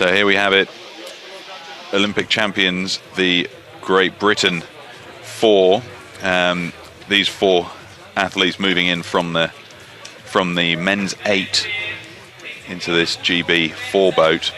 So here we have it. Olympic champions, the Great Britain 4. These 4 athletes moving in from the men's 8 into this GB 4 boat.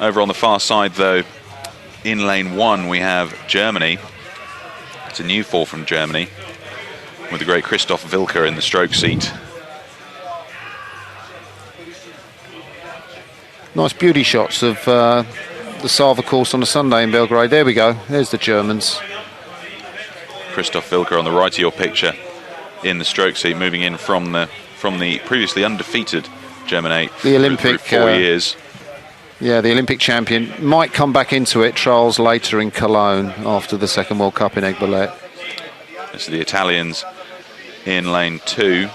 Over on the far side, though, in lane 1, we have Germany. It's a new 4 from Germany, with the great Christoph Wilker in the stroke seat. Nice beauty shots of the Sava course on a Sunday in Belgrade. There we go. There's the Germans. Christoph Wilker on the right of your picture in the stroke seat, moving in from the previously undefeated German 8. The Olympic 4 years. Yeah, the Olympic champion might come back into it. Trials later in Cologne after the second World Cup in Aiguebelette. This is the Italians in lane 2.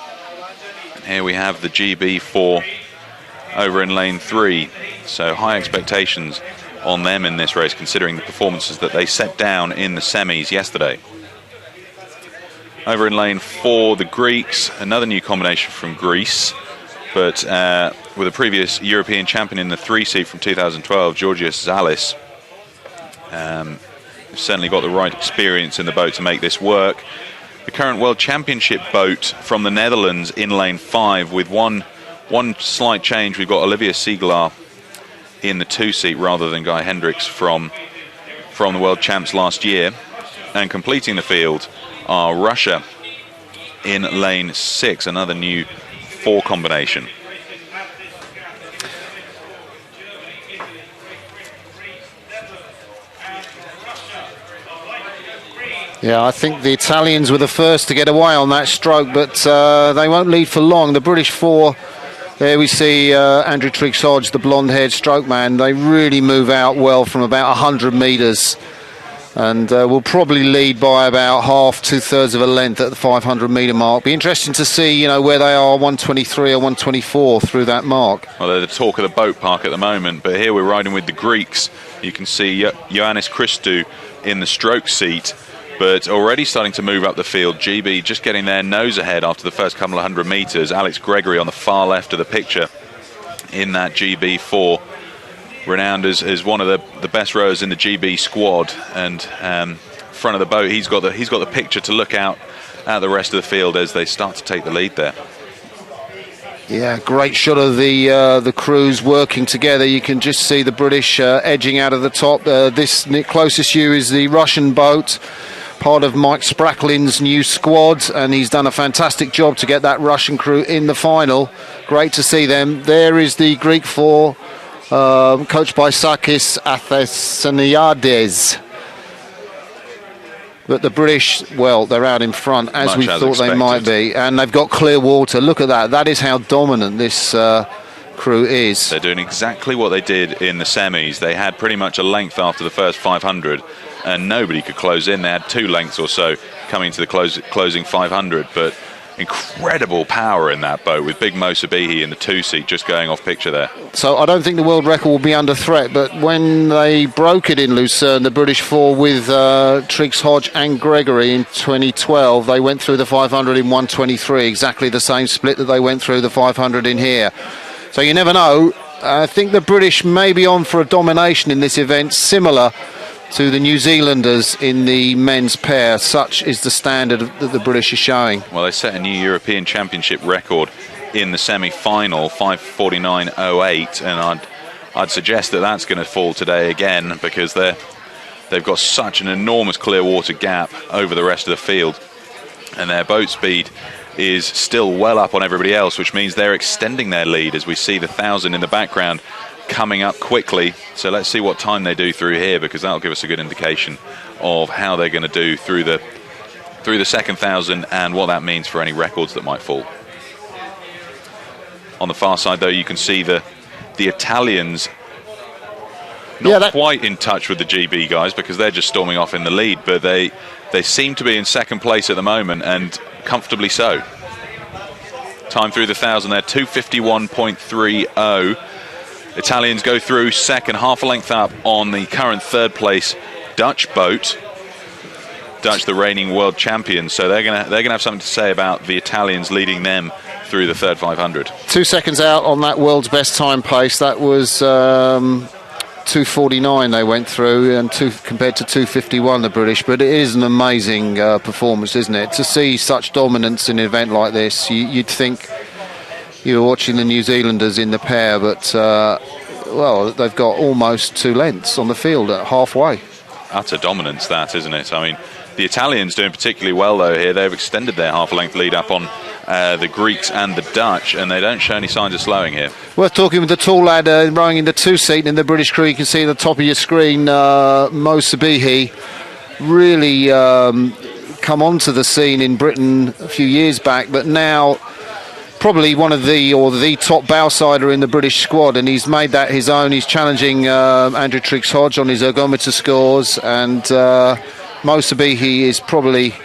Here we have the GB4 over in lane 3. So high expectations on them in this race, considering the performances that they set down in the semis yesterday. Over in lane 4, the Greeks, another new combination from Greece, but with a previous European champion in the 3 seat from 2012, Georgios Zalis. Certainly got the right experience in the boat to make this work. The current World Championship boat from the Netherlands in lane 5, with one slight change. We've got Olivier Siegelaar in the 2 seat rather than Guy Hendricks from the World Champs last year. And completing the field are Russia in lane 6, another new 4 combination. Yeah, I think the Italians were the first to get away on that stroke, but they won't lead for long. The British 4, there we see Andrew Triggs-Hodge, the blonde-haired stroke man. They really move out well from about 100 metres, and will probably lead by about half, 2/3 of a length at the 500-metre mark. Be interesting to see, where they are, 123 or 124 through that mark. Well, they're the talk of the boat park at the moment, but here we're riding with the Greeks. You can see Giannis Christu in the stroke seat, but already starting to move up the field. GB just getting their nose ahead after the first couple of 100 metres. Alex Gregory on the far left of the picture in that GB4, renowned as one of the best rowers in the GB squad, and front of the boat he's got the picture to look out at the rest of the field as they start to take the lead there. Yeah, great shot of the crews working together. You can just see the British edging out of the top. This closest to you is the Russian boat, part of Mike Spracklin's new squad, and he's done a fantastic job to get that Russian crew in the final. Great to see them. There is the Greek 4, coached by Sakis Athesaniades. But the British, well, they're out in front, as we thought they might be, and they've got clear water. Look at that. That is how dominant this crew is. They're doing exactly what they did in the semis. They had pretty much a length after the first 500, and nobody could close in. They had 2 lengths or so coming to the closing 500, but incredible power in that boat with Big Mo Sabihi in the 2 seat just going off picture there. So I don't think the world record will be under threat, but when they broke it in Lucerne, the British 4 with Triggs-Hodge and Gregory in 2012, they went through the 500 in 1:23, exactly the same split that they went through the 500 in here. So you never know. I think the British may be on for a domination in this event, similar to the New Zealanders in the men's pair. Such is the standard that the British are showing. Well, they set a new European Championship record in the semi-final, 5:49.08, and I'd suggest that that's going to fall today again, because they've got such an enormous clear water gap over the rest of the field, and their boat speed is still well up on everybody else, which means they're extending their lead as we see the 1,000 in the background coming up quickly. So let's see what time they do through here, because that'll give us a good indication of how they're going to do through the second 1,000 and what that means for any records that might fall. On the far side, though, you can see the Italians not quite in touch with the GB guys, because they're just storming off in the lead, but they seem to be in second place at the moment, and comfortably so. Time through the 1,000 there, 2:51.30. Italians go through second, half a length up on the current 3rd place Dutch boat. Dutch, the reigning world champions, so they're gonna have something to say about the Italians leading them through the third 500. 2 seconds out on that world's best time pace. That was 2:49 they went through, and compared to 2:51 the British. But it is an amazing performance, isn't it? To see such dominance in an event like this, you'd think you were watching the New Zealanders in the pair, but well, they've got almost 2 lengths on the field at halfway. Utter dominance, that, isn't it? I mean, the Italians doing particularly well though here. They've extended their half-length lead up on the Greeks and the Dutch, and they don't show any signs of slowing here. Worth talking with the tall lad rowing in the 2-seat in the British crew. You can see at the top of your screen Mo Sabihi really come onto the scene in Britain a few years back, but now probably one of the top bowsider in the British squad, and he's made that his own. He's challenging Andrew Triggs-Hodge on his ergometer scores, and Mo Sabihi is probably,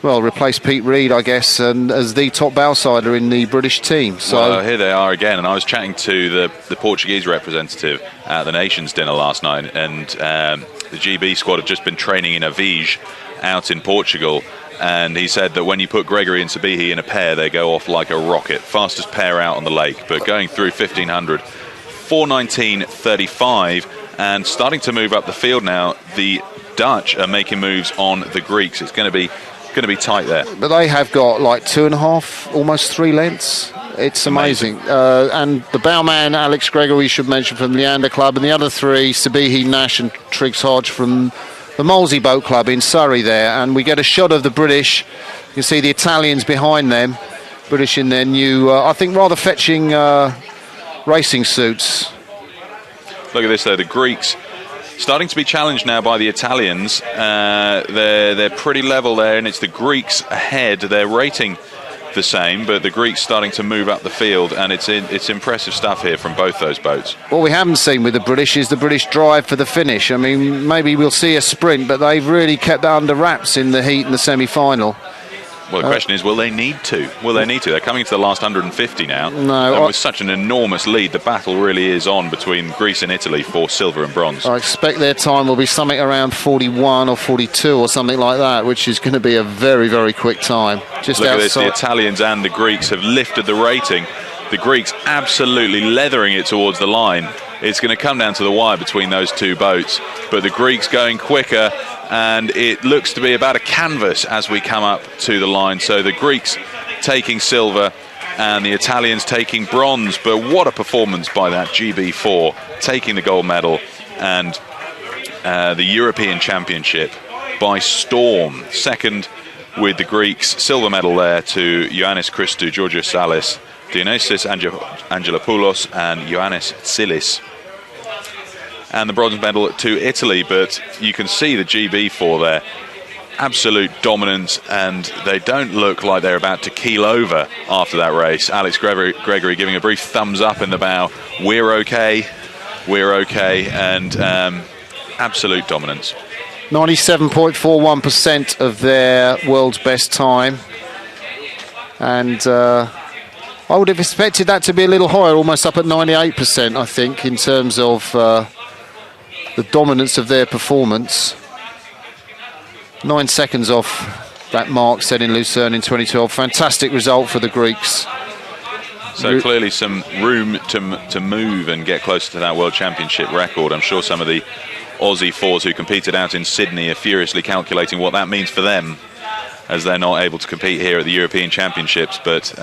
well, replaced Pete Reed, I guess, and as the top bowsider in the British team. So well, here they are again, and I was chatting to the Portuguese representative at the Nations dinner last night, and the GB squad have just been training in Avige out in Portugal, and he said that when you put Gregory and Sabihi in a pair, they go off like a rocket. Fastest pair out on the lake, but going through 1500, 4:19.35, and starting to move up the field now. The Dutch are making moves on the Greeks. It's going to be tight there. But they have got like 2.5, almost 3 lengths. It's amazing. And the bowman, Alex Gregory, we should mention, from Leander Club, and the other 3, Sabihi, Nash and Triggs-Hodge from the Molesey Boat Club in Surrey there. And we get a shot of the British. You can see the Italians behind them, British in their new, I think, rather fetching racing suits. Look at this though, the Greeks starting to be challenged now by the Italians. They're pretty level there, and it's the Greeks ahead. They're rating the same, but the Greeks starting to move up the field, and it's impressive stuff here from both those boats. What we haven't seen with the British is the British drive for the finish. I mean, maybe we'll see a sprint, but they've really kept that under wraps in the heat and the semi-final. Well, the question is, will they need to? Will they need to? They're coming to the last 150 now. No, and with such an enormous lead, the battle really is on between Greece and Italy for silver and bronze. I expect their time will be something around 41 or 42 or something like that, which is going to be a very, very quick time. Just look at this, the Italians and the Greeks have lifted the rating. The Greeks absolutely leathering it towards the line. It's going to come down to the wire between those two boats, but the Greeks going quicker, and it looks to be about a canvas as we come up to the line. So the Greeks taking silver and the Italians taking bronze, but what a performance by that GB4, taking the gold medal and the European Championship by storm. Second with the Greeks, silver medal there to Giannis Christou, Georgios Salis, Dionysios Angelopoulos and Giannis Tsίλης. And the bronze medal to Italy, but you can see the GB4 there. Absolute dominance, and they don't look like they're about to keel over after that race. Alex Gregory giving a brief thumbs up in the bow. We're okay, and absolute dominance. 97.41% of their world's best time. And I would have expected that to be a little higher, almost up at 98%, I think, in terms of the dominance of their performance. 9 seconds off that mark set in Lucerne in 2012. Fantastic result for the Greeks. So clearly some room to move and get closer to that World Championship record. I'm sure some of the Aussie fours who competed out in Sydney are furiously calculating what that means for them, as they're not able to compete here at the European Championships. But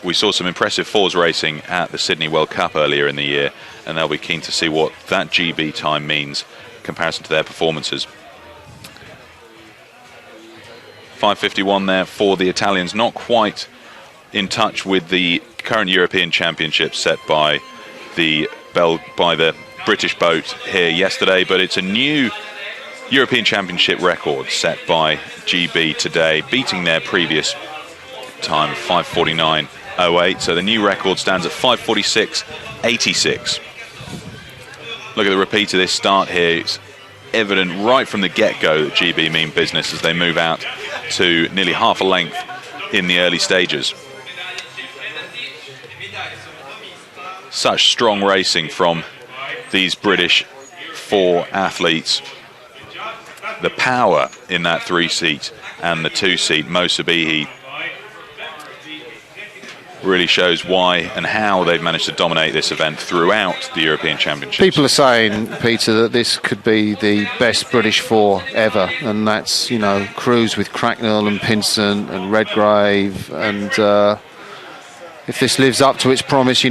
we saw some impressive fours racing at the Sydney World Cup earlier in the year, and they'll be keen to see what that GB time means in comparison to their performances. 5:51 there for the Italians, not quite in touch with the current European Championship set by the British boat here yesterday, but it's a new European Championship record set by GB today, beating their previous time of 5:49.08. So the new record stands at 5:46.86. Look at the repeat of this start here. It's evident right from the get-go that GB mean business as they move out to nearly half a length in the early stages. Such strong racing from these British four athletes. The power in that 3-seat and the 2-seat. Mo Sabihi really shows why and how they've managed to dominate this event throughout the European Championships. People are saying, Peter, that this could be the best British four ever, and that's, you know, Cruz with Cracknell and Pinsent and Redgrave, and if this lives up to its promise, you know.